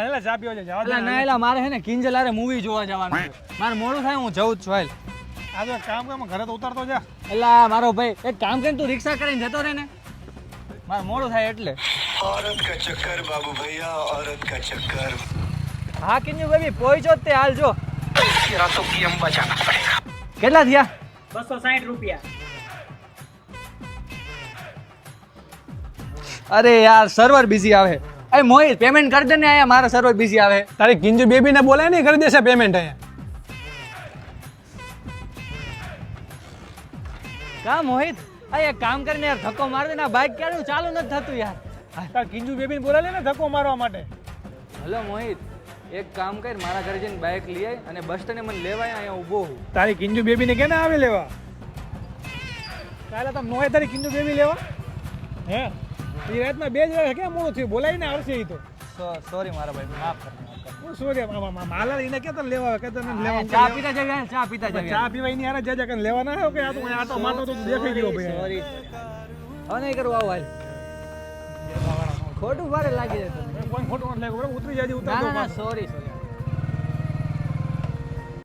આલા ચા પીવા જવા એટલે ના એલા મારે હે ને કિંજલ હારે મૂવી જોવા જવાનું છે. મારે મોડું થાય હું જઉં જ છું હાલ. આ તો કામ કામ ઘરે તો ઉતારતો જા. એલા મારો ભાઈ એક કામ કરીને તું રિક્ષા કરીને જતો રહે ને. મારે મોડું થાય એટલે. औरत का चक्कर बाबू भैया औरत का चक्कर હા કિંજુ બેબી પહોંચો જ તે હાલ જો. रातों की हम बचाना पड़ेगा કેટલા થયા? 260 રૂપિયા. અરે યાર સર્વર બિઝી આવે. અરે મોહિત પેમેન્ટ કરી દે ને આયા મારા સર્વર બિઝી આવે. તારી કિંજુ બેબી ને બોલાય ને કરી દેશે પેમેન્ટ અહીંયા. કા મોહિત આ એક કામ કરીને યાર ધક્કો માર દે ને બાઇક ક્યાંનું ચાલુ નથી થતું યાર. તાર કિંજુ બેબી ને બોલાય ને ધક્કો મારવા માટે. હલો મોહિત એક કામ કર મારા ઘરે જઈને બાઇક લઈ આય અને બસ સ્ટેન્ડે મને લેવાય અહીંયા ઊભો હું. તારી કિંજુ બેબી ને કેને આવે લેવા? કાલે તમે નોય તારી કિંજુ બેબી લેવા? હે એ રાતના 2 જ વાગે કેમ મોડું થયું? બોલાય ને આવશે ઈ તો. સોરી મારા ભાઈ માફ કર. હું શું કે માલા એને કે તને લેવા કે તને લેવા ચા પીતા જગ્યા ચા પીતા જગ્યા. ચા પીવા એની હારે જાજા કે લેવા ના આવ્યો કે આ તો અહીંયા આટો માટો તો દેખાઈ ગયો ભાઈ. સોરી હવે નહીં કરવું આવું હાલ. ખોટું ભારે લાગી જાય તમને. કોઈ ખોટું નથી લાગ્યું બરાબર ઉતરી જાજે ના ઉતારતો ના સોરી સોરી